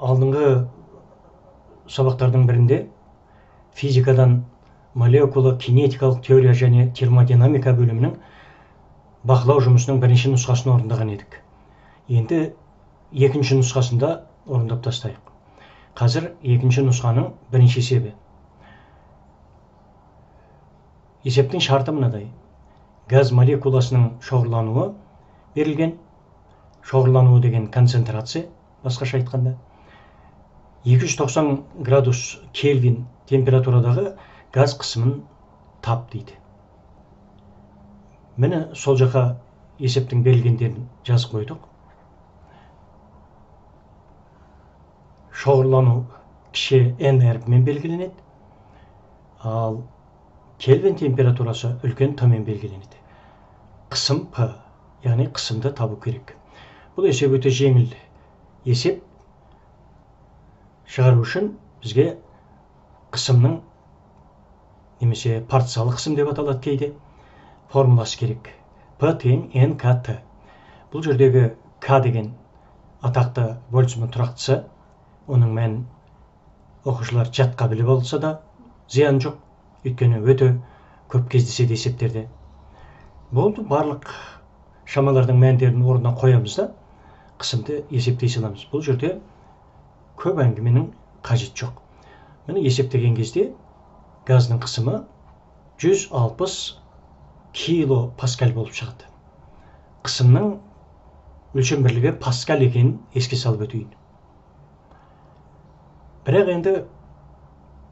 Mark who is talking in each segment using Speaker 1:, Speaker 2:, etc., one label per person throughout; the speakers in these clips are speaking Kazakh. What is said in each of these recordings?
Speaker 1: алдыңғы сабақтардың бірінде физикадан молекула кинетикалық теория және термодинамика бөлімінің бақылау жұмысының бірінші нұсқасын орындаған едік. Енді екінші нұсқасында орындап тастайық. Қазір екінші нұсқаның бірінші есебі. Есептің шарты мынадай. Газ молекуласының шоғырлануы берілген. Шоғырлануы деген концентрация, басқаша айтқанда. 290 градус Кельвин температурадағы газ қысымын тап дейді. Мені сол жаққа есептің берілгендерін жазып қойдық. Шоғырлану кіші n әрпімен белгіленеді, ал Кельвин температурасы үлкен Т-мен белгіленеді. Қысым П, яғни қысымды табу керек. Бұл есеп өте жеңіл есеп. Шығару үшін бізге қысымның немесе партициялы қысым деп аталады кейде формуласы керек. П тең НКТ. Бұл жердегі К деген атақты Больцман тұрақтысы, оның мәнін оқушылар жатқа біліп алса да зиян жоқ, өйткені өте көп кездеседі есептерде. Болды, барлық шамалардың мәндерін орнына қоямыз да қысымды есептей саламыз. Бұл жерде көп әңгіменің қажет жоқ. Міне есептеген кезде газдың қысымы 160 кило паскаль болып шығады. Қысымның өлшем бірлігі паскаль екенін еске салып өтейін. Бірақ енді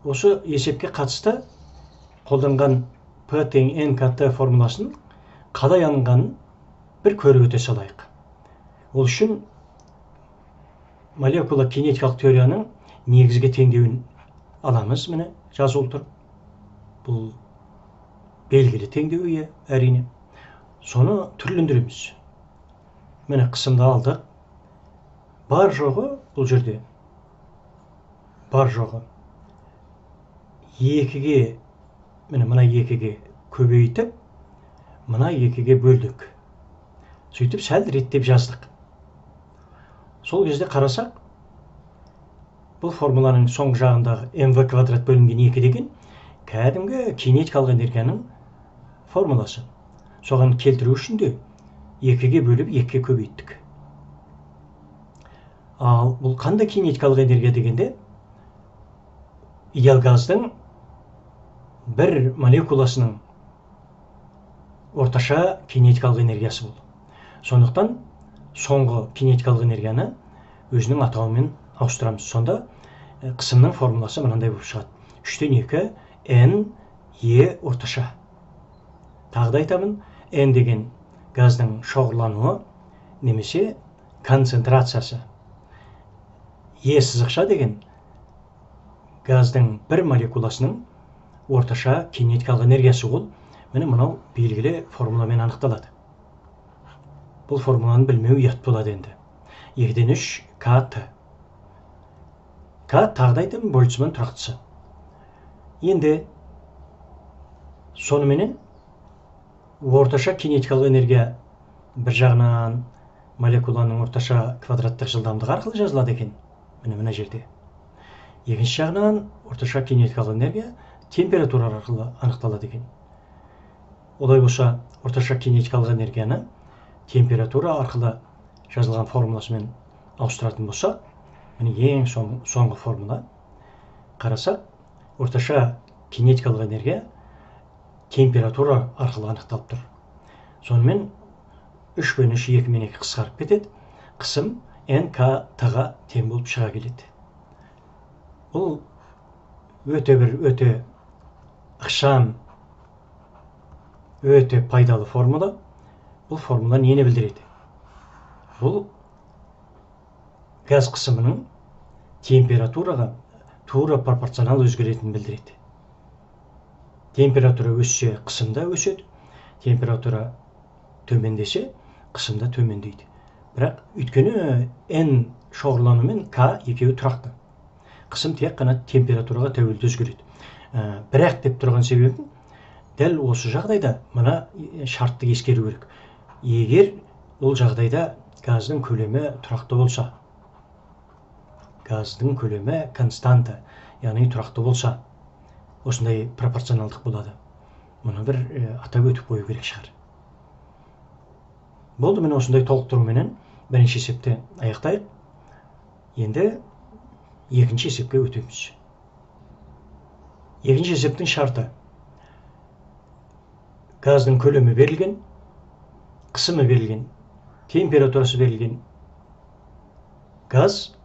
Speaker 1: осы есепке қатысты қолданған П тең НКТ формуласын қалай алынғанын бір көріп өте салайық. Ол үшін молекула кинетикалық теорияның негізгі теңдеуін аламыз, міне жазылып тұр. Бұл белгілі теңдеу, әрине. Соны түрлендіреміз. Міне қысымды алдық. Бар жоғы бұл жерде. Бар жоғы. Екіге, міне мына екіге көбейтіп, мына екіге бөлдік. Сөйтіп сәл реттеп жаздық. Сол кезде қарасақ, бұл формуланың соңғы жағындағы mv квадрат бөлінген 2 деген кәдімгі кинетикалық энергияның формуласы. Соған келтіру үшін де 2-ге бөліп 2-ге көбейттік. Ал бұл қандай кинетикалық энергия дегенде, идеал газдың бір молекуласының орташа кинетикалық энергиясы бұл. Сондықтан соңғы кинетикалық энергияны өзінің атауымен ауыстырамыз. Сонда қысымның формуласы мынандай болып шығады. 3-2 N E орташа. Тағы да айтамын, N деген газдың шоғырлануы немесе концентрациясы. E сызықша деген газдың бір молекуласының орташа кинетикалық энергиясы ол. Міне мынау белгілі формуламен анықталады. Бұл формуланы білмеу ұят болады енді. 2-ден 3 КТ. К тағы айтамын Больцман тұрақтысы. Енді соныменен орташа кинетикалық энергия бір жағынан молекуланың орташа квадраттық жылдамдығы арқылы жазылады екен. Мына жерде. Екінші жағынан орташа кинетикалық энергия температура арқылы анықталады екен. Олай болса, орташа кинетикалық энергияны температура арқылы жазылған формуласымен ауыстыратын болса, міне ең соңғы формула. Қарасақ, орташа кинетикалық энергия температура арқылы анықталып тұр. Сонымен 3-пен 3, 2-мен 2 қысқарып кетеді. Қысым НКТ-ға тең болып шыға келеді. Бұл өте ықшам, өте пайдалы формула. Бұл формула нені білдіреді? Бұл газ қысымының температураға тура пропорционал өзгеретінін білдіреді. Температура өссе, қысым да өседі. Температура төмендесе, қысым да төмендейді. Бірақ өйткені N шоғырлану мен К екеуі тұрақты. Қысым тек қана температураға тәуелді өзгереді. Бірақ деп тұрған себебім, дәл осы жағдайда мына шартты ескеру керек. Егер ол жағдайда газдың көлемі тұрақты болса, газдың көлемі константа, яғни тұрақты болса, осындай пропорционалдық болады. Мұны бір атап өтіп қою керек шығар. Болды, міне осындай толықтыруменен бірінші есепті аяқтайық. Енді екінші есепке өтеміз. Екінші есептің шарты: газдың көлемі берілген, қысымы берілген, температурасы берілген. Газ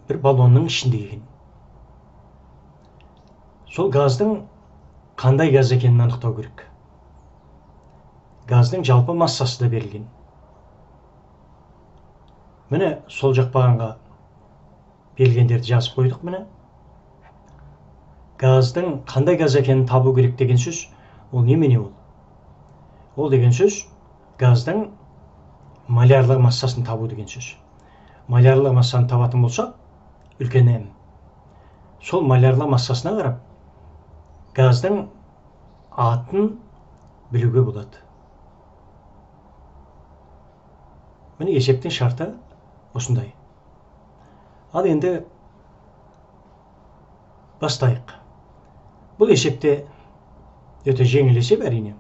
Speaker 1: бір баллонның ішінде екен. Сол газдың қандай газ екенін анықтау керек. Газдың жалпы массасы да берілген. Міне сол жақ бағанға берілгендерді жазып қойдық. Міне газдың қандай газ екенін табу керек деген сөз, ол немене ол? Ол деген сөз газдың малярлық массасын табу деген сөз. Малярлық массаны табатын болсақ, үлкен М. Сол малярлық массасына қарап, газдың атын білуге болады. Міне есептің шарты осындай. Ал енді бастайық. Бұл есепте өте жеңіл есеп әрине.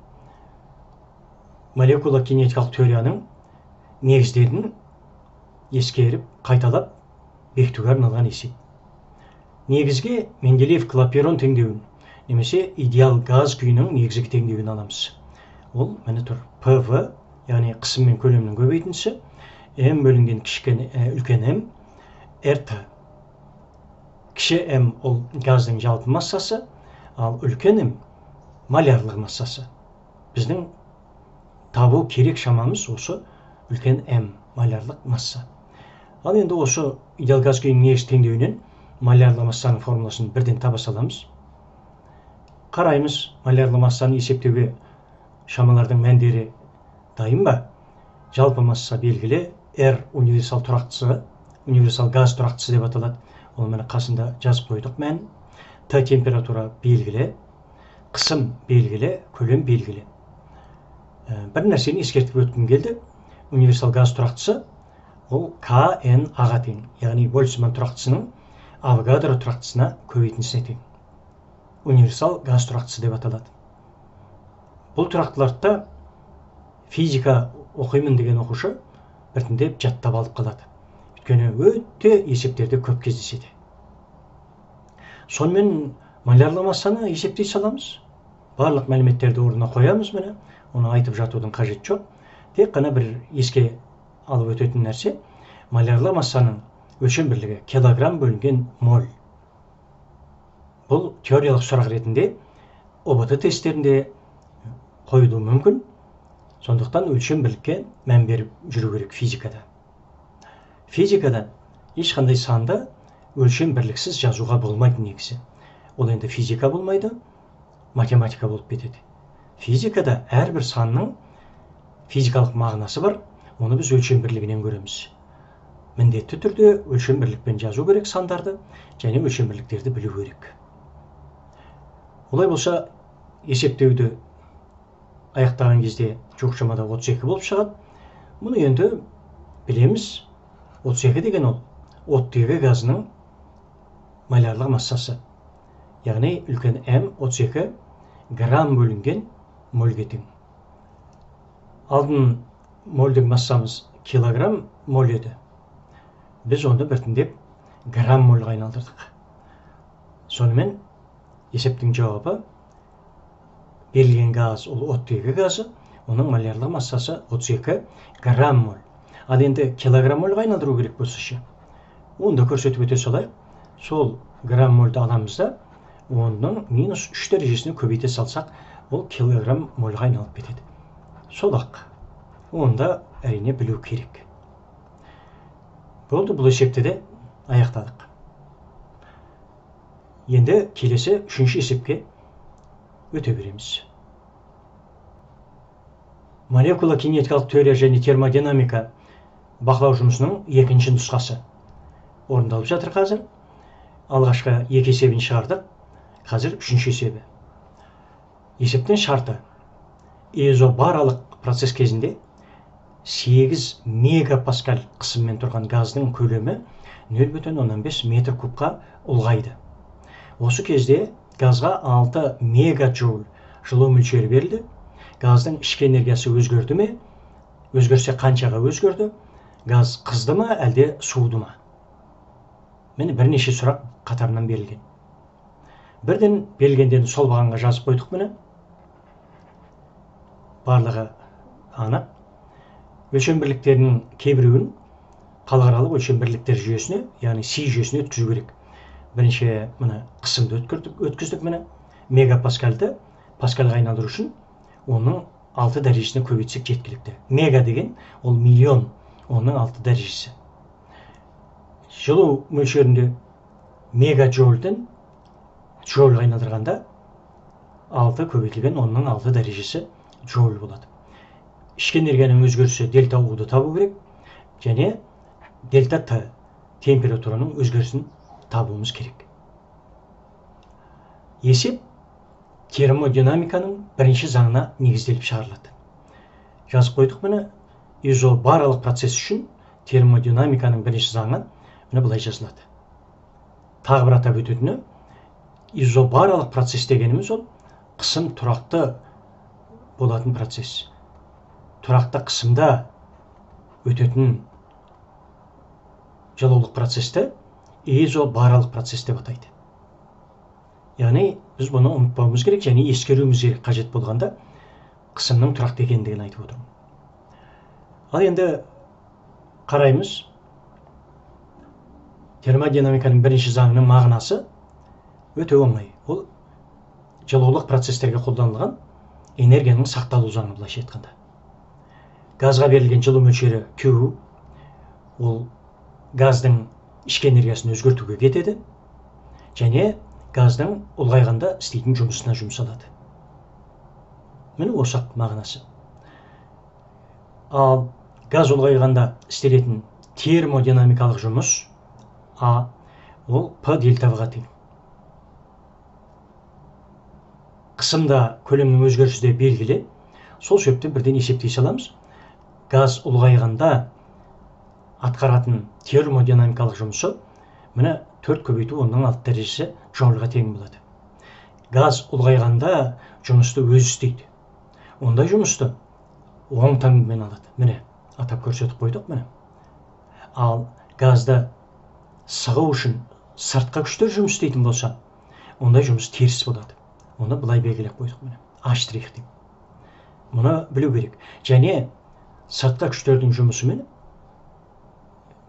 Speaker 1: Молекула кинетикалық теорияның негіздерін ескеріп, қайталап бекітуге арналған есеп. Негізге Менделеев-Клапейрон теңдеуін, немесе идеал газ күйінің негізгі теңдеуін аламыз. Ол міне тұр. ПВ, яғни қысым мен көлемнің көбейтіндісі, М бөлінген үлкен М, РТ. Кіші М ол газдың жалпы массасы, ал үлкен М малярлық массасы. Біздің табу керек шамамыз осы үлкен М малярлық масса. Ал енді осы идеал газ күйінің негізгі теңдеуінен малярлық массаның формуласын бірден таба саламыз. Қараймыз, малярлық массаны есептеуге шамалардың мәндері дайын ба? Жалпы масса белгілі, R универсал тұрақтысы, универсал газ тұрақтысы деп аталады. Ол мені қасында жазып қойдық мән. Т температура белгілі, қысым белгілі, көлем белгілі. Бір нәрсені ескертіп өткім келді. Универсал газ тұрақтысы ол КН аға тең, яғни Больцман тұрақтысының Авогадро тұрақтысына көбейтіндісіне тең. Универсал газ тұрақтысы деп аталады. Бұл тұрақтыларды физика оқимын деген оқушы біртіндеп жаттап алып қалады. Өйткені өте есептерде көп кездеседі. Сонымен малярлық массаны есептей саламыз. Барлық мәліметтерді орнына қоямыз міне. Оны айтып жатудың қажет жоқ. Тек қана бір еске алып өтетін нәрсе, малярлық массаның өлшем бірлігі килограмм бөлінген моль. Бұл теориялық сұрақ ретінде ОБТ тесттерінде қойылуы мүмкін. Сондықтан өлшем бірлікке мән беріп жүру керек физикада. Физикада ешқандай санды өлшем бірліксіз жазуға болмайды негізі. Ол енді физика болмайды, математика болып кетеді. Физикада әрбір санның физикалық мағынасы бар, оны біз өлшем бірлігінен көреміз. Міндетті түрде өлшем бірлікпен жазу керек сандарды, және өлшем бірліктерді білу керек. Олай болса, есептеуді аяқтаған кезде жоқ шамада 32 болып шығады. Мұны енді білеміз. 32 деген ол оттегі газының малярлық массасы. Яғни үлкен М 32 грамм бөлінген мольге тең. Алдын мольдік массамыз килограмм моль еді. Біз оны біртіндеп грамм мольға айналдырдық. Сонымен есептің жауабы берілген газ ол оттегі газы, оның малярлық массасы 32 грамм моль. Ал енді килограмм мольға айналдыру керек болса ше. Оны да көрсетіп өте салайық. Сол грамм мольді аламыз да, оның минус 3 дәрежесіне көбейте салсақ, ол килограмм мольға айналып кетеді. Сол ақ. Оны да әрине білу керек. Болды, бұл есепті де аяқтадық. Енді келесі үшінші есепке өте береміз. Молекула кинетикалық теория және термодинамика бақылау жұмысының екінші нұсқасы орындалып жатыр қазір. Алғашқы екі есебін шығардық, қазір үшінші есебі. Есептің шарты: изобаралық процесс кезінде 8 мегапаскаль қысыммен тұрған газдың көлемі 0,5 метр кубқа ұлғайды. Осы кезде газға 6 мегаджоуль жылу мөлшері берілді. Газдың ішкі энергиясы өзгерді ме? Өзгерсе қаншаға өзгерді? Газ қызды ма, әлде суыды ма? Міне бірнеше сұрақ қатарынан берілген. Бірден берілгенден сол бағанға жазып қойдық міне. Барлығы анық. Өлшем бірліктерінің кейбіреуін халықаралық өлшем бірліктер жүйесіне, яғни Си жүйесіне өткізу керек. Бірінші міне қысымды өткіздік міне. Мегапаскальды паскальға айналдыру үшін оның 6 дәрежесіне көбейтсек жеткілікті. Мега деген ол миллион, оның 6 дәрежесі. Жылу мөлшерінде мегаджоульден джоульға айналдырғанда 6 көбейтілген оның 6 дәрежесі джоуль болады. Ішкі энергияның өзгерісі дельта У'ды табу керек, және дельта Т температураның өзгерісін табуымыз керек. Есеп термодинамиканың бірінші заңына негізделіп шығарылады. Жазып қойдық міне, изобаралық процесс үшін термодинамиканың бірінші заңы міне былай жазылады. Тағы бір атап өтетіні, изобаралық процесс дегеніміз ол қысым тұрақты болатын процесс. Тұрақты қысымда өтетін жылулық процесті изобаралық процесс деп атайды. Яғни біз бұны ұмытпауымыз керек, және ескеруіміз керек қажет болғанда қысымның тұрақты екендігін айтып отырмын. Ал енді қараймыз. Термодинамиканың бірінші заңының мағынасы өте оңай. Ол жылулық процестерге қолданылған энергияның сақталу заңы, былайша айтқанда. Газға берілген жылу мөлшері Q, ол газдың ішкі энергиясын өзгертуге кетеді, және газдың ұлғайғанда істейтін жұмысына жұмсалады. Міне осы мағынасы. Ал газ ұлғайғанда істелетін термодинамикалық жұмыс А, ол П дельта В-ға тең. Қысымда көлемнің өзгерісі де белгілі. Сол себептен бірден есептей саламыз. Газ ұлғайғанда атқаратын термодинамикалық жұмысы міне 4 көбейту оның 6 дәрежесі джоульға тең болады. Газ ұлғайғанда жұмысты өзі істейді. Ондай жұмысты оң таңбамен алады. Міне атап көрсетіп қойдық міне. Ал газды сығу үшін сыртқы күштер жұмыс істейтін болса, ондай жұмыс теріс болады. Оны былай белгілеп қойдық міне. H' деп. Мұны білу керек. Және сыртқы күштердің жұмысымен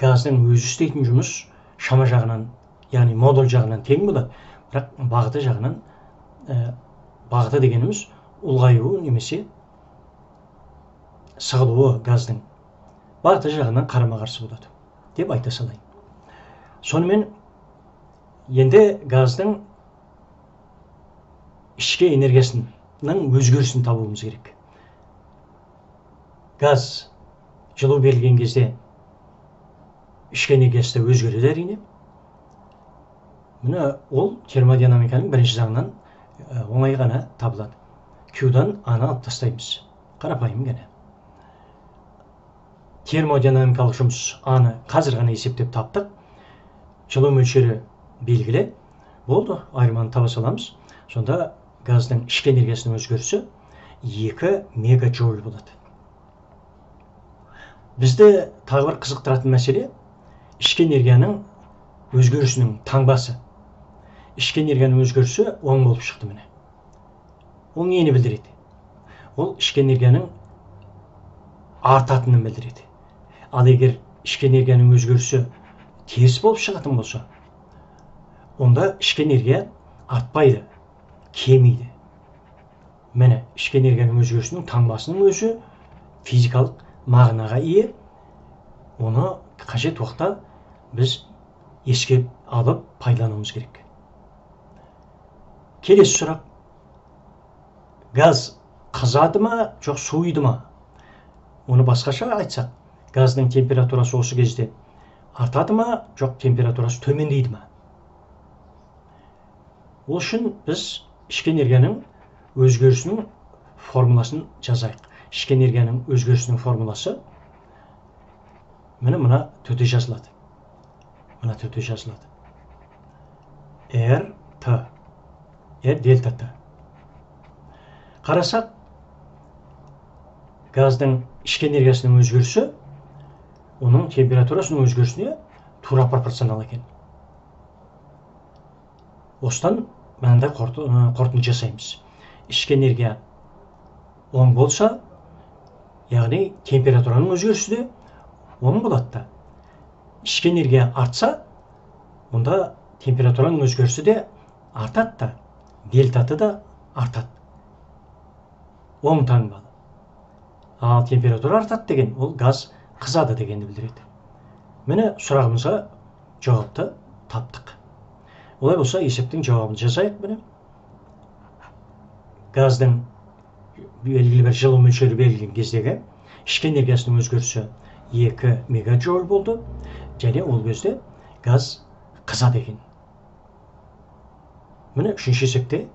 Speaker 1: газдың өзі істейтін жұмыс шама жағынан, яғни модуль жағынан тең болады. Бірақ бағыты жағынан, бағыты дегеніміз ұлғаюы немесе сығылуы газдың бағыты жағынан қарама-қарсы болады деп айта салайын. Сонымен енді газдың ішкі энергиясының өзгерісін табуымыз керек. Газ жылу берілген кезде ішкі энергиясы да өзгереді әрине. Міне ол термодинамиканың бірінші заңынан оңай ғана табылады. Q-дан A-ны алып тастаймыз. Қарапайым ғана. Термодинамикалық жұмыс A-ны қазір ғана есептеп таптық. Жылу мөлшері белгілі. Болды, айырманы таба саламыз. Сонда газдың ішкі энергиясының өзгерісі 2 мегаджоуль болады. Бізді тағы бір қызықтыратын мәселе ішкі энергияның өзгерісінің таңбасы. Ішкі энергияның өзгерісі оң болып шықты міне. Ол нені білдіреді? Ол ішкі энергияның артатынын білдіреді. Ал егер ішкі энергияның өзгерісі теріс болып шығатын болса, онда ішкі энергия артпайды, кемейді. Міне, ішкі энергияның өзгерісінің таңбасының өзі физикалық мағынаға ие. Оны қажет уақытта біз ескеріп алып пайдалануымыз керек. Келесі сұрақ. Газ қызады ма, жоқ суыйды ма? Оны басқаша айтсақ, газдың температурасы осы кезде артады ма, жоқ температурасы төмендейді ма? Ол үшін біз ішкі энергияның өзгерісінің формуласын жазайық. Ішкі энергияның өзгерісінің формуласы мына төте жазылады. Мына төте жазылады. РТ. дельта Т. Қарасақ, газдың ішкі энергиясының өзгерісі оның температурасының өзгерісіне тура пропорционал екен. Осыдан мынандай қорытынды жасаймыз. Ішкі энергия 10 болса, яғни температураның өзгерісі де 10 болады да. Ішкі энергия артса, онда температураның өзгерісі де артады да, дельтаты да артады. Оң таңбалы. Ал температура артады деген, ол газ қызады дегенді білдіреді. Міне сұрағымызға жауапты таптық. Олай болса, есептің жауабын жазайық. Міне газдың белгілі бір жылу мөлшері белгіленген кездегі ішкі энергиясының өзгерісі 2 мегаджоуль болды, және ол кезде газ қызады екен. Міне үшінші есепте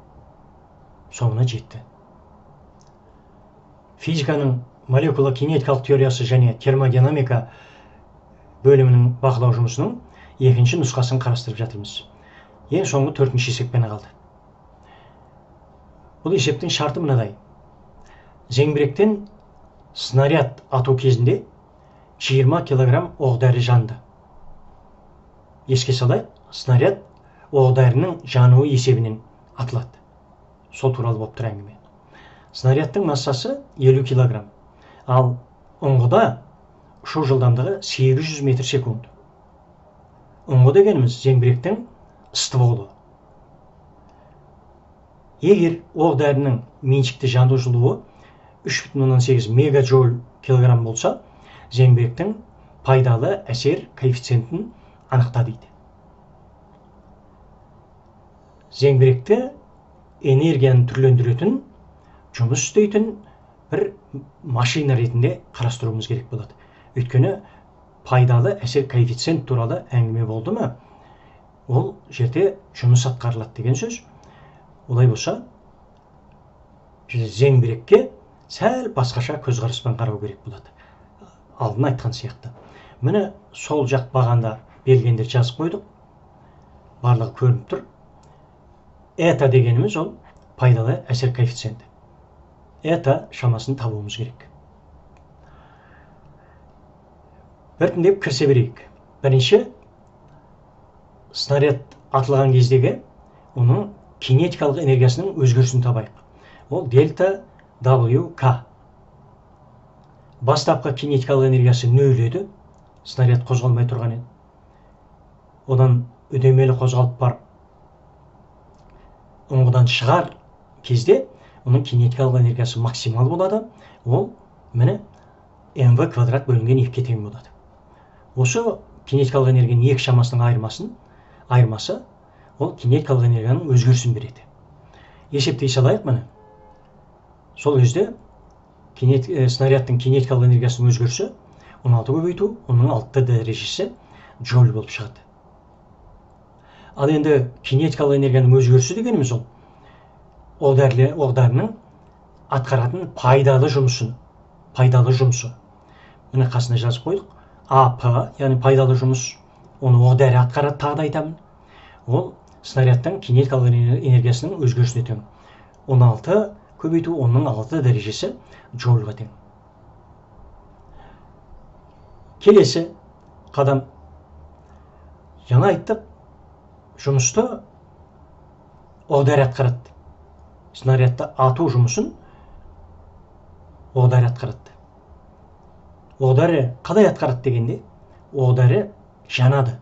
Speaker 1: соңына жетті. Физиканың молекула кинетикалық теориясы және термодинамика бөлімінің бақылау жұмысының екінші нұсқасын қарастырып жатырмыз. Ең соңғы 4-ші есеппен қалды. Бұл есептің шарты мынадай. Зеңбіректен снаряд ату кезінде 20 килограмм оқ-дәрі жанды. Еске салайық, снаряд оқ-дәрінің жануы есебінен атылады. Сол туралы болып тұр әңгіме. Снарядтың массасы 50 килограмм. Ал ұңғыда ұшу жылдамдығы 800 метр секунд. Ұңғы дегеніміз зеңбіректің стволы. Егер оқ-дәрінің меншікті жану жылуы 3,8 мегаджоуль килограмм болса, зеңбіректің пайдалы әсер коэффициентін анықта дейді. Зеңбіректі энергияны түрлендіретін, жұмыс істейтін бір машина ретінде қарастыруымыз керек болады. Өйткені пайдалы әсер коэффициент туралы әңгіме болды ма, ол жерде жұмыс атқарылады деген сөз. Олай болса, зеңбірекке сәл басқаша көзқараспен қарау керек болады. Алдын айтқан сияқты. Міне сол жақ бағанда белгілендер жазып қойдық. Барлығы көрініп тұр. Эта дегеніміз ол пайдалы әсер коэффициенті. Эта шамасын табуымыз керек. Біртіндеп кірсе берейік. Бірінші, снаряд атылған кездегі оның кинетикалық энергиясының өзгерісін табайық. Ол дельта WK. Бастапқы кинетикалық энергиясы 0 еді, снаряд қозғалмай тұрған еді. Одан үдемелі қозғалып барып, ұңғыдан шығар кезде оның кинетикалық энергиясы максимал болады. Ол міне mv квадрат бөлінген 2-ке тең болады. Осы кинетикалық энергияның екі шамасының айырмасы ол кинетикалық энергияның өзгерісін береді. Есептей салайық міне. Сол кезде снарядтың кинетикалық энергиясының өзгерісі 16 көбейту, оның 6 дәрежесі джоуль болып шығады. Ал енді кинетикалық энергияның өзгерісі дегеніміз ол оқ-дәрінің атқаратын пайдалы жұмысы. Міне қасына жазып қойдық. АП, яғни пайдалы жұмыс, оны оқ-дәрі атқарады, тағы да айтамын. Ол снарядтың кинетикалық энергиясының өзгерісіне тең. 16 көбейту, оның 6 дәрежесі джоульға тең. Келесі қадам. Жаңа айттық, жұмысты оқ-дәрі атқарады. Снарядты ату жұмысын оқ-дәрі атқарады. Оқ-дәрі қадай атқарады дегенде, оқ-дәрі жанады.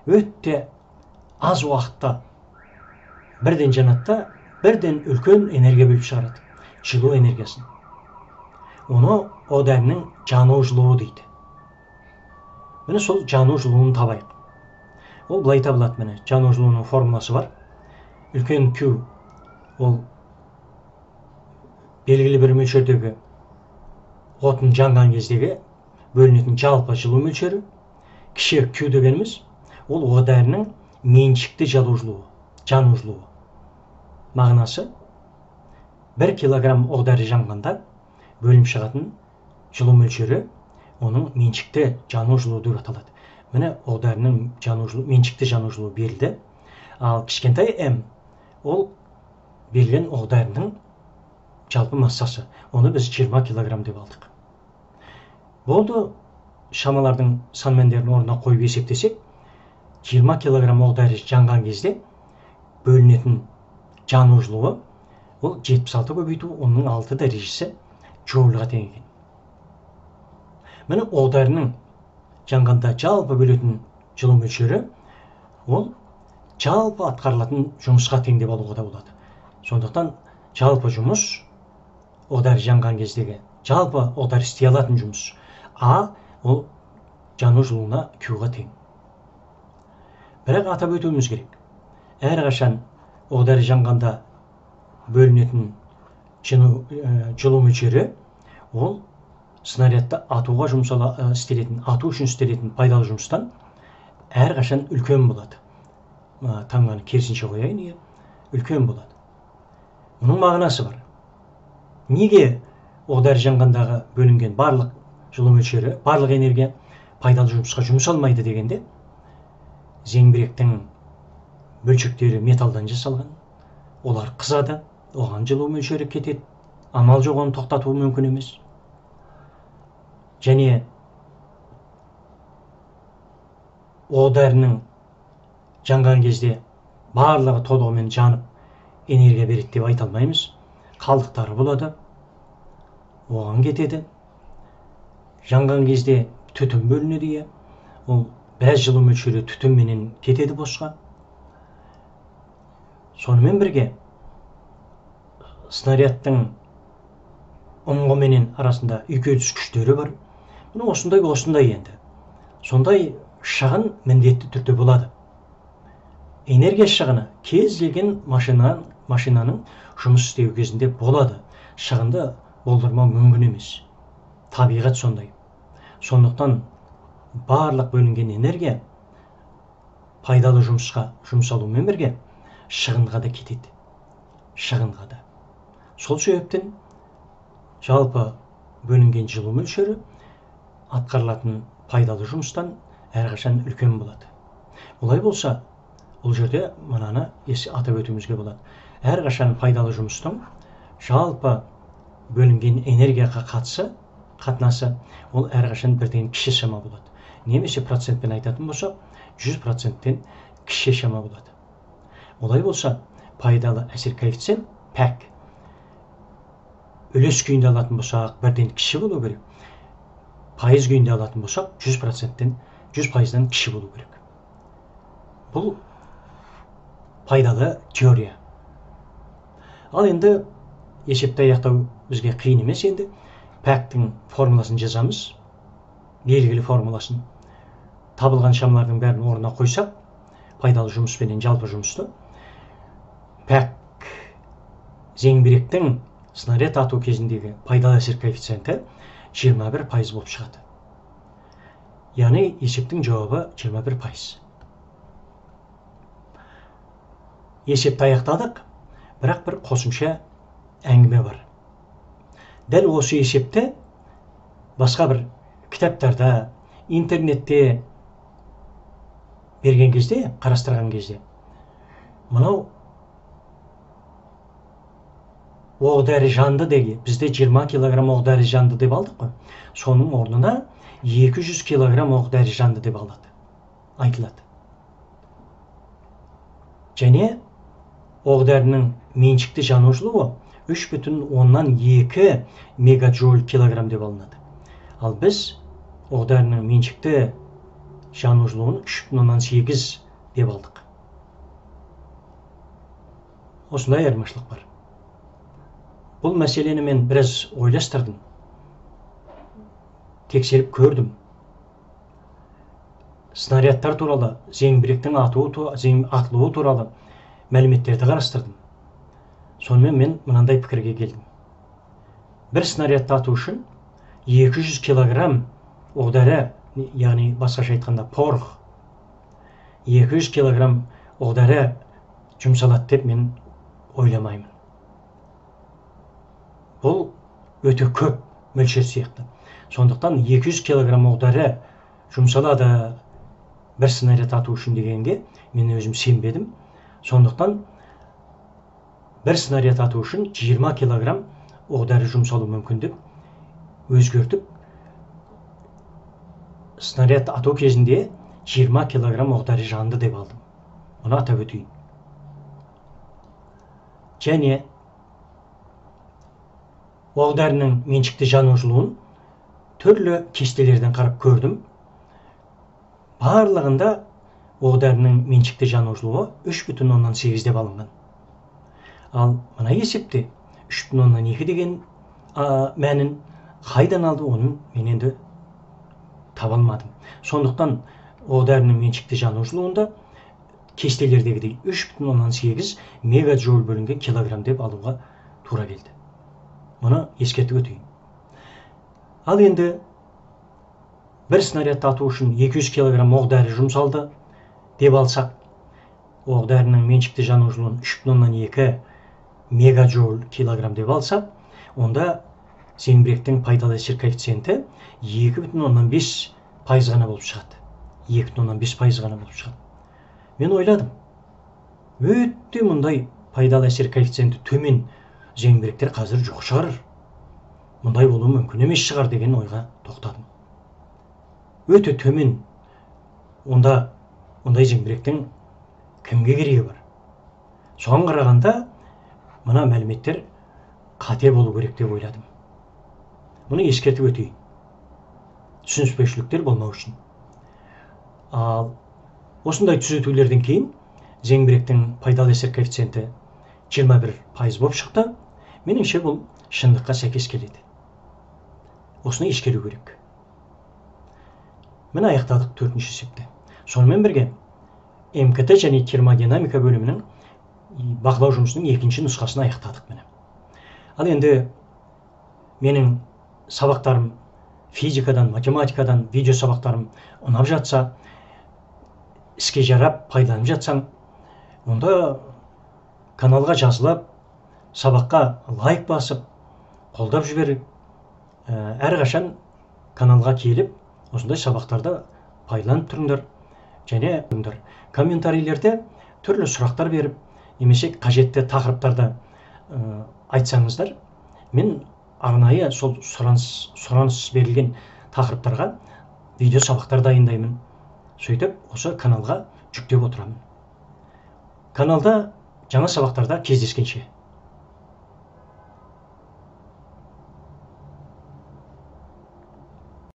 Speaker 1: Өтте аз уақытта бірден жанатта, бірден үлкен энергия бөліп шығарады. Жылу энергиясын. Оны оқ-дәрінің жану жылуы дейді. Міне сол жану жылуын табайық. Ол былай табылады міне. Жану жылуының формуласы бар. Үлкен Q ол белгілі бір мөлшердегі отын жанған кездегі бөлінетін жалпы жылу мөлшері. Кіші Q дегеніміз ол оқ-дәрінің меншікті жану жылуы. Мағынасы 1 килограмм оқ-дәрі жанғанда бөлініп шығатын жылу мөлшері оның меншікті жану жылуы деп аталады. Міне оқ дәрінің меншікті жану жылуы берілді. Ал кішкентай м ол берілген оқ дәрінің жалпы массасы. Оны біз 20 килограмм деп алдық. Болды, шамалардың сан мәндерін орнына қойып есептесек, 20 килограмм оқ дәрі жанған кезде бөлінетін жану жылуы ол 76 көбейту 6 дәрежесі джоульға тең екен. Міне оқ дәрінің жанғанда жалпы бөлетін жылу мөлшері ол жалпы атқарылатын жұмысқа тең деп алуға да болады. Сондықтан жалпы жұмыс оқ дәрі жанған кездегі жалпы оқ дәрі істей алатын жұмыс А ол жану жылуына Q-ға тең. Бірақ атап өтуіміз керек. Әрқашан оқ дәрі жанғанда бөлінетін жылу мөлшері ол снарядты атуға ату үшін істелетін пайдалы жұмыстан әрқашан үлкен болады. Таңбаны керісінше қояйын, үлкен болады. Мұның мағынасы бар. Неге оқ дәрі жанғандағы бөлінген барлық жылу мөлшері, барлық энергия пайдалы жұмысқа жұмсалмайды дегенде, зеңбіректің бөлшектері металдан жасалған, олар қызады, оған жылу мөлшері кетеді, амал жоқ оны тоқтату мүмкін емес. Және оқ дәрінің жанған кезде барлығы толығымен жанып энергия береді деп айта алмаймыз. Қалдықтары болады, оған кетеді. Жанған кезде түтін бөлінеді, ол біраз жылу мөлшері түтінменен кетеді босқа. Сонымен бірге снарядтың ұңғыменен арасында үйкеліс күштері бар. Осындай енді. Сондай шығын міндетті түрде болады. Энергия шығыны кез келген машинаның жұмыс істеу кезінде болады. Шығынды болдырмау мүмкін емес. Табиғат сондай. Сондықтан барлық бөлінген энергия пайдалы жұмысқа жұмсалумен бірге шығынға да кетеді. Шығынға да. Сол себептен жалпы бөлінген жылу мөлшері атқарылатын пайдалы жұмыстан әрқашан үлкен болады. Олай болса, бұл жерде мынаны атап өтуімізге болады. Әрқашан пайдалы жұмыстың жалпы бөлінген энергияға қатынасы ол әрқашан бірден кіші шама болады. Немесе процентпен айтатын болсақ, 100%-тен кіші шама болады. Олай болса, пайдалы әсер коэффициент пәк. Үлес күйінде алатын болсақ, бірден кіші болу керек. Пайыз күйінде алатын болсақ, 100%-тен кіші болу керек. Бұл пайдалы теория. Ал енді есепті аяқтау бізге қиын емес енді. Пәктің формуласын жазамыз, белгілі формуласын. Табылған шамалардың бәрін орнына қойсақ, пайдалы жұмыспенен жалпы жұмысты. Пәк зеңбіректің снаряд ату кезіндегі пайдалы әсер коэффициенті 21% болып шығады. Яғни есептің жауабы 21%. Есепті аяқтадық, бірақ бір қосымша әңгіме бар. Дәл осы есепті басқа бір кітаптарда, интернетте берген кезде, қарастырған кезде, мынау оқ дәрі жанды деге, бізде 20 килограмм оқ дәрі жанды деп алдық қой. Соның орнына 200 килограмм оқ дәрі жанды деп айтылады. Және оқ дәрінің меншікті жану жылуы 3,2 мегаджоуль килограмм деп алынады. Ал біз оқ дәрінің меншікті жану жылуын 3,8 деп алдық. Осындай айырмашылық бар. Бұл мәселені мен біраз ойластырдым. Тексеріп көрдім. Снарядтар туралы, зеңбіректің атылуы туралы мәліметтерді қарастырдым. Сонымен мен мынандай пікірге келдім. Бір снарядты ату үшін 200 килограмм оқ дәрі, яғни басқаша айтқанда порох, 200 килограмм оқ дәрі жұмсалады деп мен ойламаймын. Бұл өте көп мөлшер сияқты. Сондықтан 200 килограмм оқ-дәрі жұмсалады бір снаряд ату үшін дегенге мен өзім сенбедім. Сондықтан бір снаряд ату үшін 20 килограмм оқ-дәрі жұмсалу мүмкін деп өзгертіп, снаряд ату кезінде 20 килограмм оқ-дәрі жанды деп алдым. Оны атап өтейін. Және оқ-дәрінің меншікті жанушылуын түрлі кестелерден қарап көрдім. Барлығында оқ-дәрінің меншікті жанушылуы 3,8 деп алынған. Ал мына есепте 3,2 деген мәнін қайдан алды, оның мен енді таба алмадым. Сондықтан оқ-дәрінің меншікті жанушылуында кестелердегідей 3,8 мегаджоуль бөлінген килограмм деп алуға тура келді. Мұны ескертіп өтейін. Ал енді бір снаряд ату үшін 200 килограмм оқ-дәрі жұмсалды деп алсақ, оқ-дәрінің меншікті жанушылуын 3,2 мегаджоуль килограмм деп алсақ, онда зеңбіректің пайдалы әсер коэффициенті 2,5 пайыз ғана болып шығады. 2,5 пайыз ғана болып шығады. Мен ойладым, өтте мұндай пайдалы әсер коэффициенті төмен зеңбіректер қазір жоқ шығар. Мұндай болуы мүмкін емес шығар деген ойға тоқтадым. Өте төмен. Онда ондай зеңбіректің кімге керегі бар? Соған қарағанда мына мәліметтер қате болу керек деп ойладым. Мұны ескертіп өтейін. Түсініспеушіліктер болмау үшін. Ал осындай түзетулерден кейін зеңбіректің пайдалы әсер коэффициенті 21 пайыз болып шықты. Меніңше бұл шындыққа сәйкес келеді. Осыны ескеру керек. Міне аяқтадық 4-ші есепті. Сонымен бірге МКТ және термодинамика бөлімінің бақылау жұмысының 2-ші нұсқасын аяқтадық міне. Ал енді менің сабақтарым физикадан, математикадан, видео сабақтарым ұнап жатса, іске жарап пайдаланып жатсаң, онда каналға жазылып, сабаққа лайк басып, қолдап жіберіп, әрқашан каналға келіп, осындай сабақтарда пайдаланып тұрыңдар. Және комментарийлерде түрлі сұрақтар беріп, немесе қажетті тақырыптарды айтсаңыздар, мен арнайы сол сұраныс берілген тақырыптарға видео сабақтар дайындаймын. Сөйтіп, осы каналға жүктеп отырамын. Каналда жаңа сабақтарда кездескенше.